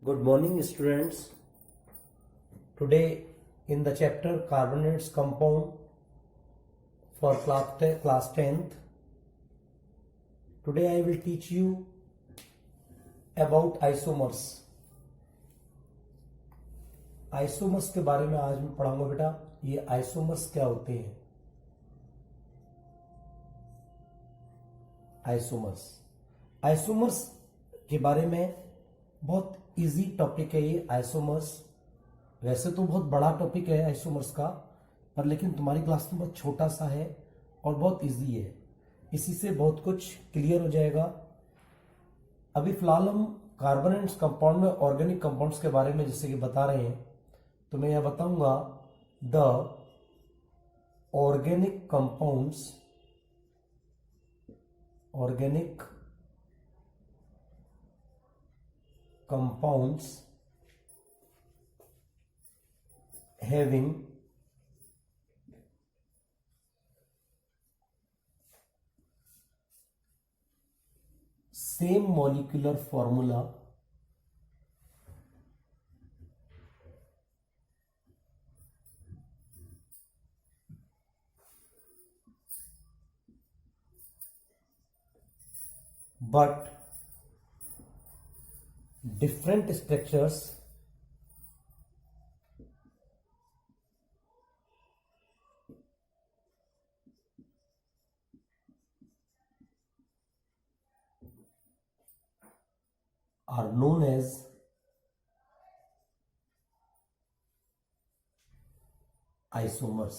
Good morning, students. Today, in the chapter Carbonates Compound for class 10th, today I will teach you about isomers. Isomers के बारे में आज मैं पढ़ाऊंगा बेटा. ये आइसोमर्स क्या होते हैं? आइसोमर्स के बारे में बहुत इजी टॉपिक है ये आइसोमर्स. वैसे तो बहुत बड़ा टॉपिक है आइसोमर्स का, पर लेकिन तुम्हारी क्लास में बहुत छोटा सा है और बहुत इजी है. इसी से बहुत कुछ क्लियर हो जाएगा. अभी फिलहाल हम कार्बोनेट्स कंपाउंड में ऑर्गेनिक कंपाउंड्स के बारे में जैसे कि बता रहे हैं, तो मैं यह बताऊंगा the organic compounds having same molecular formula but different structures are known as isomers.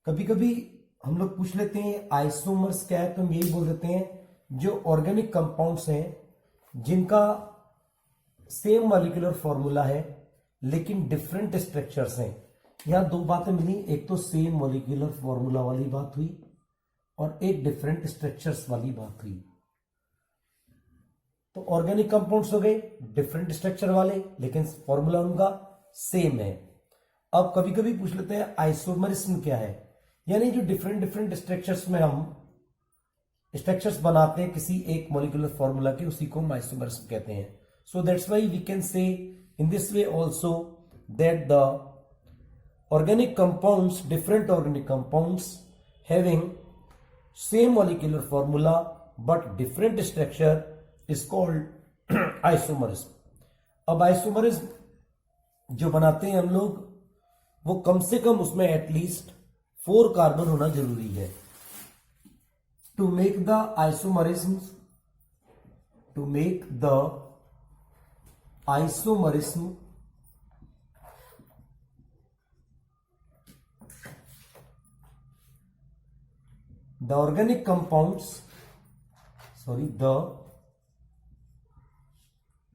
कभी कभी हम लोग पूछ लेते हैं आइसोमर्स क्या है, तो हम यही बोल देते हैं जो ऑर्गेनिक कंपाउंड्स हैं जिनका सेम मॉलिक्यूलर फॉर्मूला है लेकिन डिफरेंट स्ट्रक्चर्स हैं. यहां दो बातें मिली, एक तो सेम मॉलिक्यूलर फॉर्मूला वाली बात हुई और एक डिफरेंट स्ट्रक्चर्स वाली बात हुई. तो ऑर्गेनिक कंपाउंड्स हो गए डिफरेंट स्ट्रक्चर वाले लेकिन फॉर्मूला उनका सेम है. अब कभी कभी पूछ लेते हैं आइसोमरिज्म क्या है, यानी जो डिफरेंट स्ट्रक्चर्स में हम स्ट्रक्चर्स बनाते हैं किसी एक मॉलिक्यूलर फॉर्मूला के, उसी को हम आइसोमरिज्म कहते हैं. So that's why we can say in this way also that the organic compounds, different organic compounds having same molecular formula but different structure is called isomerism. अब आइसोमरिज्म जो बनाते हैं हम लोग, वो कम से कम उसमें एटलीस्ट 4 कार्बन होना जरूरी है. To make the isomerism the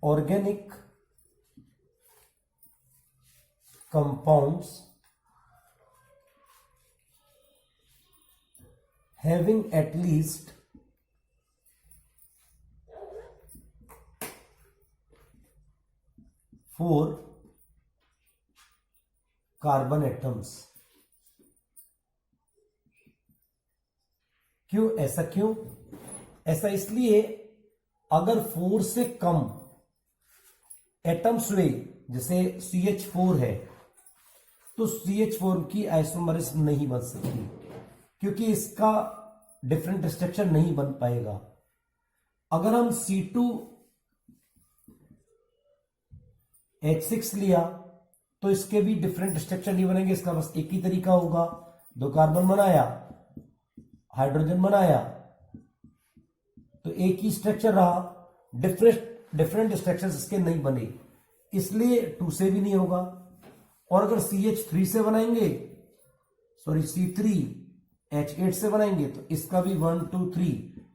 organic compounds having at least 4 carbon atoms. क्यों ऐसा इसलिए अगर 4 से कम एटम्स हुए, जैसे CH4 है, तो CH4 की आइसोमरिज्म नहीं बन सकती क्योंकि इसका डिफरेंट स्ट्रक्चर नहीं बन पाएगा. अगर हम C2H6 लिया तो इसके भी डिफरेंट स्ट्रक्चर नहीं बनेंगे, इसका बस एक ही तरीका होगा. 2 कार्बन बनाया, हाइड्रोजन बनाया, तो एक ही स्ट्रक्चर रहा, डिफरेंट स्ट्रक्चर्स इसके नहीं बने, इसलिए 2 से भी नहीं होगा. और अगर CH3 से बनाएंगे, C3H8 से बनाएंगे, तो इसका भी 1 2 3,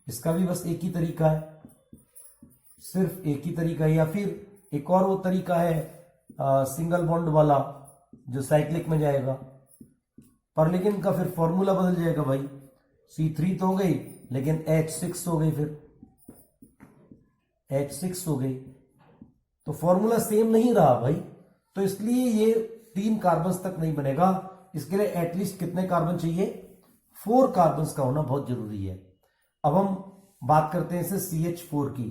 इसका भी बस एक ही तरीका है, सिर्फ एक ही तरीका है. या फिर एक और वो तरीका है सिंगल बॉन्ड वाला जो साइक्लिक में जाएगा, पर लेकिन इनका फिर फॉर्मूला बदल जाएगा भाई. C3 तो हो गई लेकिन H6 हो गई, फिर H6 हो गई, तो फॉर्मूला सेम नहीं रहा भाई. तो इसलिए ये 3 कार्बन तक नहीं बनेगा. इसके लिए एटलीस्ट कितने कार्बन चाहिए? 4 कार्बन का होना बहुत जरूरी है. अब हम बात करते हैं इसे CH4 की,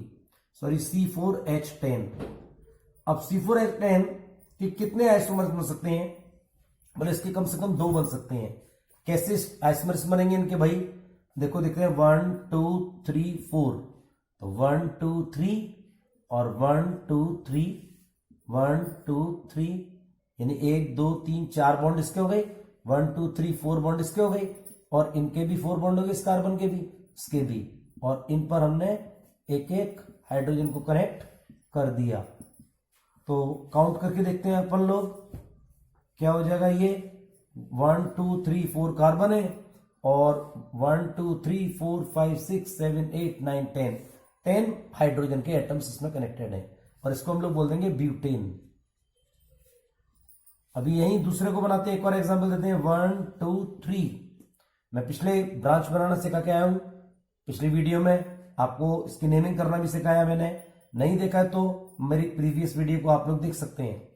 सॉरी C4H10। अब C4H10 के कितने आइसोमर्स बन सकते हैं? बोले इसके कम से कम 2 बन सकते हैं। कैसे आइसोमर्स बनेंगे इनके भाई? देखो देखते हैं 1 2 3 4, तो 1 2 3 और 1 2 3, 1 2 3, यानी 1 2 3 4 बॉन्ड इसके हो गए, 1 2 3 4 बॉन्ड इसके हो गए, और इनके भी 4 बॉन्ड हो गए, इस कार्बन के भी, इसके भी, और इन पर हमने एक एक हाइड्रोजन को कनेक्ट कर दिया। तो काउंट करके देखते हैं अपन लोग, क्या हो जाएगा ये 1 2 3 4 कार्बन है, और 1 2 3 4 5 6 7 8 9 10 हाइड्रोजन के एटम्स इसमें कनेक्टेड है, और इसको हम लोग बोल देंगे ब्यूटेन। अभी यही दूसरे को बनाते हैं, एक और एग्जांपल देते हैं 1 2 3। मैं पिछले ब्रांच बनाना सिखा के आया हूं, पिछली वीडियो में आपको इसकी नेमिंग करना भी सिखाया मैंने। नहीं देखा है तो मेरी प्रीवियस वीडियो को आप लोग देख सकते हैं।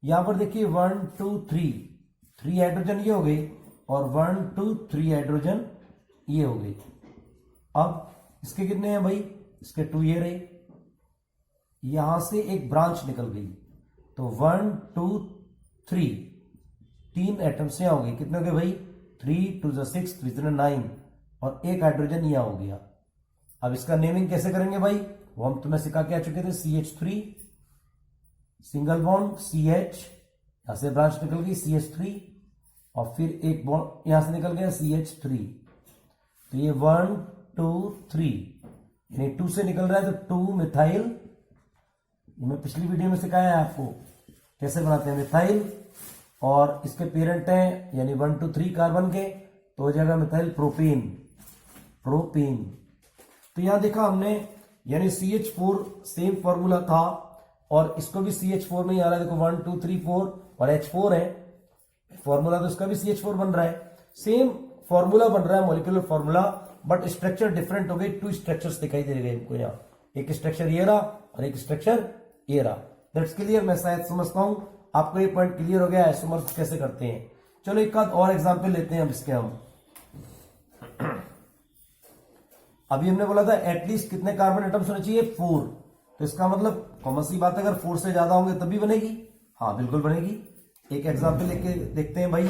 यहां पर देखिए 1 2 3 हाइड्रोजन ये हो गई, और 1 2 3 हाइड्रोजन ये हो गई। अब इसके कितने हैं भाई? इसके 2 ये रहे, यहां से एक ब्रांच निकल गई, तो 1 2 3 3 एटम्स यहां हो गए। कितने हो गए भाई? 3 2 6 3 9, और एक हाइड्रोजन यहां हो गया। अब इसका नेमिंग कैसे करेंगे भाई? वो हम तुम्हें सिखा के आ चुके थे। CH3 सिंगल बॉन्ड CH, यहां से ब्रांच निकल गई CH3, और फिर एक बॉन्ड यहां से निकल गया CH3, तो ये 1 2 3, यानी 2 से निकल रहा है तो 2 मिथाइल। मैं पिछली वीडियो में सिखाया है आपको कैसे बनाते हैं मिथाइल, और इसके पेरेंट हैं यानी 1 2 3 कार्बन के, तो हो जाएगा मिथाइल प्रोपेन। तो यहां देखा हमने, यानी CH4 सेम फॉर्मूला था, और इसको भी CH4 में ही आ रहा है। देखो 1 2 3 4, और H4 है फॉर्मूला, तो इसका भी CH4 बन रहा है। सेम फॉर्मूला बन रहा है, molecular formula, but structure different हो गई। 2 स्ट्रक्चर्स दिखाई दे रहे हमको यहाँ, एक स्ट्रक्चर ये रहा और एक स्ट्रक्चर ये रहा। That's clear. मैं शायद समझता हूं आपको ये पॉइंट क्लियर हो गया आइसोमर्स कैसे करते हैं। चलो एक आध और एग्जांपल लेते हैं अब इसके हम। अभी हमने बोला था एटलीस्ट कितने कार्बन एटम्स होने चाहिए? 4। तो इसका मतलब कॉमन सी बात है, अगर 4 से ज्यादा होंगे तभी बनेगी। हाँ बिल्कुल बनेगी। एक एग्जांपल लेके देखते हैं भाई।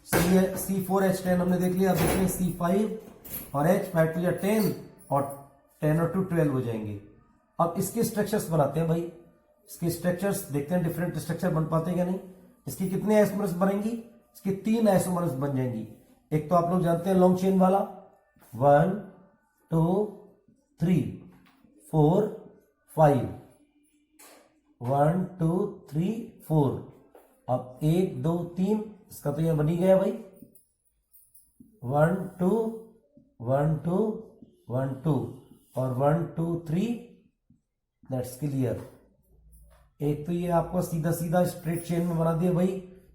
C4H10 हमने देख लिया। अब देखते हैं C5 और H, 5 to 10, और 10 और 2 12 हो जाएंगे। अब इसके स्ट्रक्चर्स बनाते हैं भाई। इसके स्ट्रक्चर्स देखते हैं डिफरेंट स्ट्रक्चर बन पाते हैं क्या नहीं। इसकी कितने आइसोमर्स बनेंगी? इसकी 3 आइसोमर्स बन जाएंगी। एक तो आप लोग जानते हैं लॉन्ग चेन वाला, 1 2 3 4 5, 1 2 3 4। अब 1 2 3, इसका तो यह बन ही गया भाई। 1 2 1 2 1 2 और 1 2 3। That's clear. एक तो ये आपको सीधा सीधा स्ट्रेट चेन में बना दिया भाई।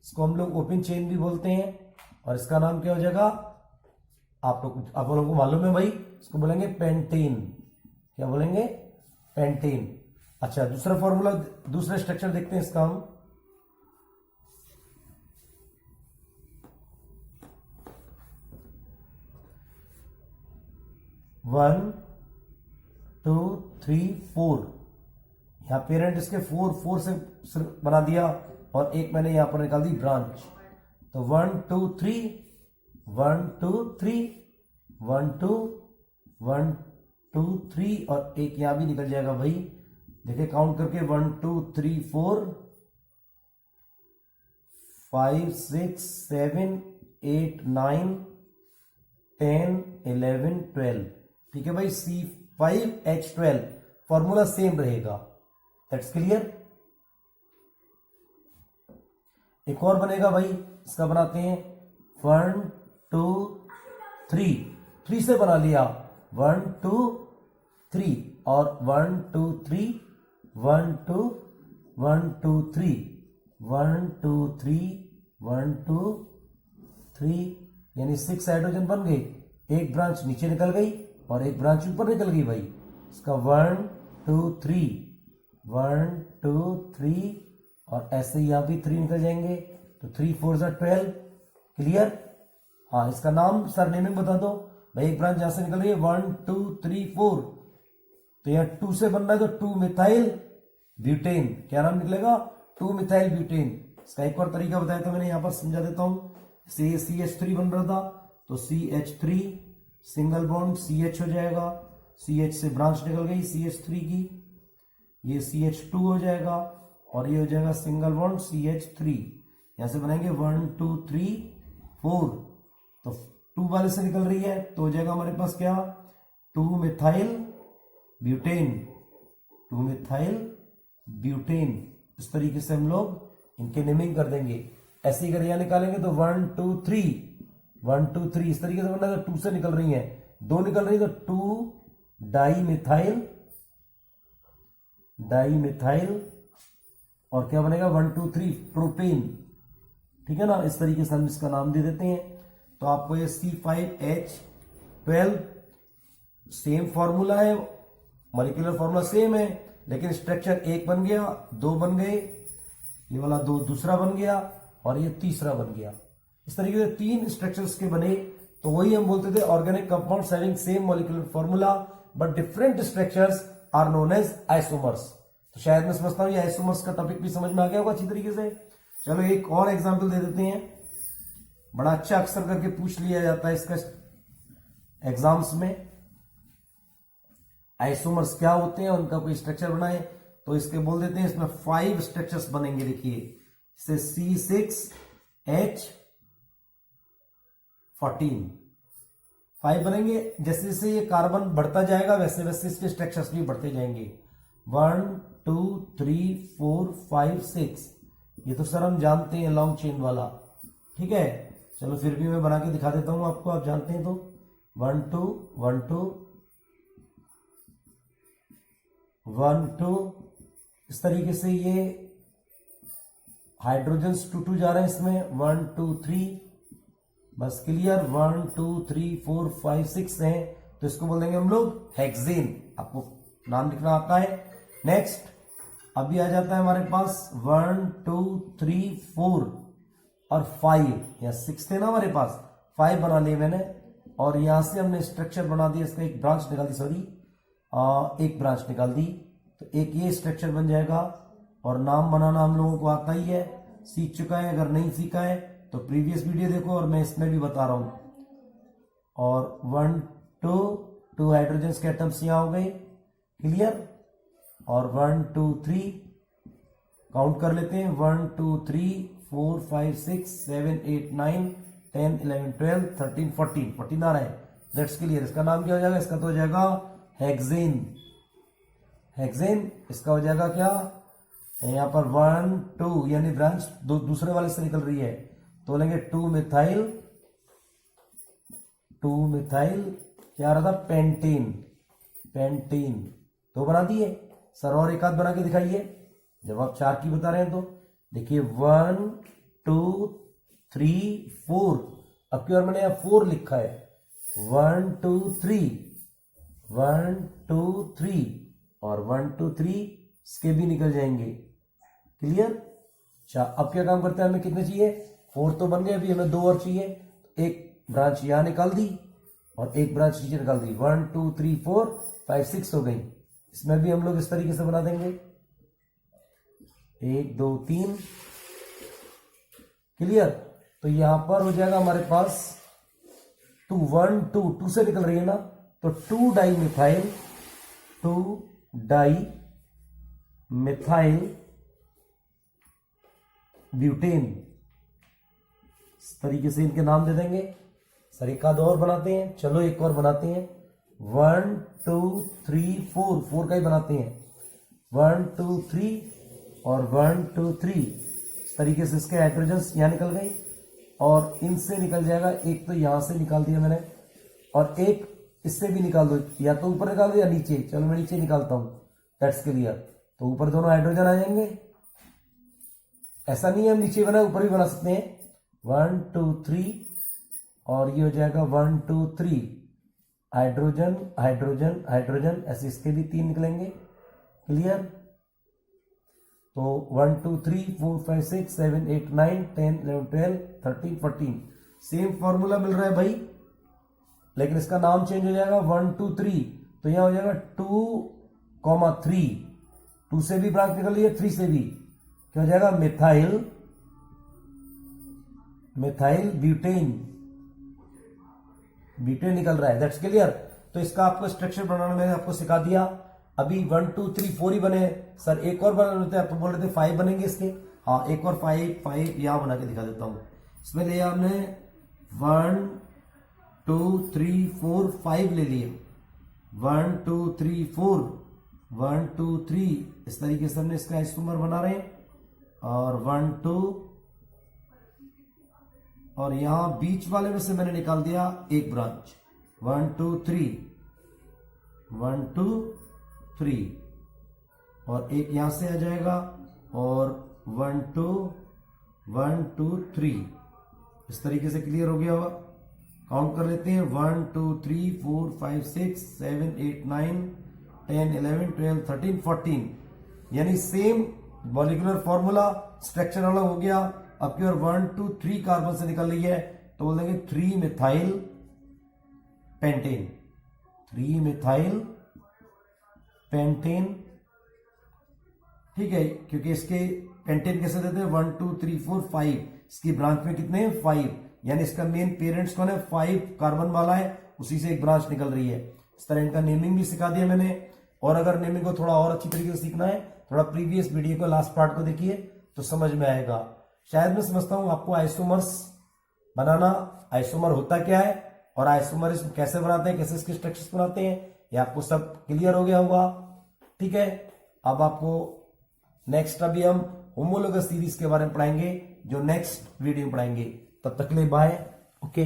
इसको हम लोग ओपन चेन भी बोलते हैं, और इसका नाम क्या हो जाएगा? आप लोगों को मालूम है भाई, इसको बोलेंगे पेंटेन। क्या बोलेंगे? पेंटेन। अच्छा, दूसरा फॉर्मूला, दूसरा स्ट्रक्चर देखते हैं इसका हम। वन 2 3 4, यहां पेरेंट इसके 4 से बना दिया, और एक मैंने यहां पर निकाल दी ब्रांच। तो 1 2 3 1 2 3 1 2 1 2 3, और एक यहां भी निकल जाएगा भाई। देखिए काउंट करके 1 2 3 4 5 6 7 8 9 10 11 12। ठीक है भाई। C5H12 फॉर्मूला सेम रहेगा। That's clear. एक और बनेगा भाई, इसका बनाते हैं 1 2 3 से बना लिया 1 2 3, और 1 2 3 1 2 1 2 3 1 2 3 1 2 3, यानी 6 हाइड्रोजन बन गए। एक ब्रांच नीचे निकल गई और एक ब्रांच ऊपर निकल गई भाई। इसका 1 2 3 1 2 3, और ऐसे यहां भी 3 निकल जाएंगे, तो 3 4 12। क्लियर। हाँ, इसका नाम सर नेमिंग बता दो। भाई एक ब्रांच यहां से निकल रही है 1 2 3 4, तो यहाँ 2 से बन रहा है तो 2 मिथाइल ब्यूटेन, क्या नाम निकलेगा 2 मिथाइल ब्यूटेन। इसका एक और तरीका बताया था मैंने, यहां पर समझा देता हूं। CH3 बन रहा था तो CH3 सिंगल बॉन्ड CH हो जाएगा, CH से ब्रांच निकल गई CH3 की, ये CH2 हो जाएगा और ये हो जाएगा सिंगल बॉन्ड CH3। यहां से बनाएंगे 1 2 3 4, तो 2 वाले से निकल रही है तो हो जाएगा हमारे पास क्या 2 मिथाइल ब्यूटेन, 2 मिथाइल ब्यूटेन। इस तरीके से हम लोग इनके नेमिंग कर देंगे। ऐसे ही अगर यहां निकालेंगे तो 1 2 3 1 2 3 इस तरीके से बनना, तो 2 से निकल रही है, 2 निकल रही है तो 2 डाई मिथाइल और क्या बनेगा 1 2 3 प्रोपेन। ठीक है ना, इस तरीके से हम इसका नाम दे देते हैं। तो आपको ये C5H12 सेम फॉर्मूला है, मॉलिक्यूलर फॉर्मूला सेम है, लेकिन स्ट्रक्चर एक बन गया, 2 बन गए, ये वाला 2 दूसरा बन गया और ये तीसरा बन गया। इस तरीके से 3 स्ट्रक्चर्स के बने, तो वही हम बोलते थे organic compounds having same molecular formula but different structures are known as isomers. तो शायद मैं समझता हूं ये आइसोमर्स का टॉपिक भी समझ में आ गया होगा अच्छी तरीके से। चलो एक और एग्जांपल दे देते हैं, बड़ा अच्छा अक्सर करके पूछ लिया जाता है इसका एग्जाम्स में। आइसोमर्स क्या होते हैं, उनका कोई स्ट्रक्चर बनाए, तो इसके बोल देते हैं इसमें 5 स्ट्रक्चर्स बनेंगे। देखिए इसे C6H14 5 बनेंगे। जैसे जैसे ये कार्बन बढ़ता जाएगा वैसे वैसे इसके स्ट्रक्चर्स भी बढ़ते जाएंगे। 1 2 3 4 5 6, ये तो सर हम जानते हैं लॉन्ग चेन वाला, ठीक है। चलो फिर भी मैं बना के दिखा देता हूं आपको, आप जानते हैं तो 1 2 1 2 1 2, इस तरीके से ये हाइड्रोजन 2 जा रहे हैं इसमें 1 2 3, बस क्लियर। 1 2 3 4 5 6 है, तो इसको बोल देंगे हम लोग हेक्सेन। आपको नाम लिखना आता है। नेक्स्ट अभी आ जाता है हमारे पास 1 2 3 4 और 5, या 6 थे ना हमारे पास, 5 बना लिए मैंने और यहां से हमने स्ट्रक्चर बना दिया, इसका एक ब्रांच निकाल दी, सॉरी एक ब्रांच निकाल दी, तो एक ये स्ट्रक्चर बन जाएगा। और नाम बनाना हम लोगों को आता ही है, सीख चुका है, अगर नहीं सीखा है तो प्रीवियस वीडियो देखो और मैं इसमें भी बता रहा हूं। और 1 2 हाइड्रोजन के एटम्स यहां हो गए, क्लियर। और 1 2 3 काउंट कर लेते हैं, 1 2 3 4 5 6 7 8 9 10 11 12 13 14 आ रहा है, दैट्स क्लियर। इसका नाम क्या हो जाएगा, इसका तो हो जाएगा हेक्सेन। इसका हो जाएगा क्या, यहां पर 1 2 यानी ब्रांच दूसरे वाले से निकल रही है, तो बोलेंगे 2 मिथाइल क्या रहा था, पेंटीन। तो बना दिए सर, और एक आध बना के दिखाइए जब आप 4 की बता रहे हैं तो। देखिए 1 2 3 4, अब की बार मैंने यहां 4 लिखा है, 1 2 3 1 2 3 और 1 2 3 इसके भी निकल जाएंगे, क्लियर। अच्छा अब क्या काम करते हैं, हमें कितने चाहिए, 4 तो बन गए, अभी हमें 2 और चाहिए। एक ब्रांच यहां निकाल दी और एक ब्रांच नीचे निकाल दी, 1 2 3 4 5 6 हो गई। इसमें भी हम लोग इस तरीके से बना देंगे, 1 2 3, क्लियर। तो यहां पर हो जाएगा हमारे पास 2 1 2 से निकल रही है ना, तो 2 डाई मिथाइल ब्यूटेन। इस तरीके से इनके नाम दे देंगे। सर एक आध और बनाते हैं, चलो एक और बनाते हैं, 1 2 3 4 का ही बनाते हैं, 1 2 3 और 1 2 3। इस तरीके से इसके हाइड्रोजन यहां निकल गए और इनसे निकल जाएगा, एक तो यहां से निकाल दिया मैंने और एक इससे भी निकाल दो, या तो ऊपर निकाल दो या नीचे। चलो मैं नीचे निकालता हूं, दैट्स क्लियर। तो ऊपर दोनों हाइड्रोजन आ जाएंगे, ऐसा नहीं है हम नीचे बनाए ऊपर भी बना सकते हैं, 1 2 3 और ये हो जाएगा 1 2 3 हाइड्रोजन, ऐसे इसके भी 3 निकलेंगे, क्लियर। तो 1 2 3 4 5 6 7 8 9 10 11 12 13 14 सेम फॉर्मूला मिल रहा है भाई, लेकिन इसका नाम चेंज हो जाएगा 1 2 3, तो यहां हो जाएगा 2,3, 2 से भी ब्रांच निकल रही है, 3 से भी, क्या हो जाएगा मिथाइल ब्यूटेन निकल रहा है। That's clear. तो इसका आपको स्ट्रक्चर बनाना मैंने आपको सिखा दिया। अभी 1 2 3 4 ही बने, सर एक और बना लेते हैं, आप बोल रहे थे 5 बनेंगे इसके। हाँ, एक और 5 यहां बना के दिखा देता हूं। इसमें लिया हमने 1 2 3 4 5 ले लिए, 1 2 3 4 1 2 3, इस तरीके से हमने इसका आइसोमर बना रहे हैं। और 1 2, और यहां बीच वाले में से मैंने निकाल दिया एक ब्रांच, 1 2 3 1 2 3, और एक यहां से आ जाएगा, और 1 2 1 2 3, इस तरीके से क्लियर हो गया होगा। काउंट कर लेते हैं, 1 2 3 4 5 6 7 8 9 10 11 12 13 14, यानी सेम मॉलिक्यूलर फॉर्मूला, स्ट्रक्चर अलग हो गया। अब की और 1 2 3 कार्बन से निकल रही है, तो बोल देंगे 3 मिथाइल पेंटेन, 3 मिथाइल पेंटेन। ठीक है, क्योंकि इसके पेंटेन कैसे देते हैं, 1 2 3 4 5, इसकी ब्रांच में कितने हैं 5, यानी इसका मेन पेरेंट्स कौन है, 5 कार्बन वाला है, उसी से एक ब्रांच निकल रही है। इस तरह इनका नेमिंग भी सिखा दिया मैंने। और अगर नेमिंग को थोड़ा और अच्छी तरीके से सीखना है, थोड़ा प्रीवियस वीडियो को लास्ट पार्ट को देखिए तो समझ में आएगा। शायद मैं समझता हूं आपको आइसोमर्स बनाना, आइसोमर होता क्या है और आइसोमर कैसे बनाते हैं, कैसे इसके स्ट्रक्चर्स बनाते हैं, ये आपको सब क्लियर हो गया होगा। ठीक है, अब आपको नेक्स्ट अभी हम होमोलोगस सीरीज के बारे में पढ़ाएंगे, जो नेक्स्ट वीडियो में पढ़ाएंगे। तब तक के लिए बाय। ओके।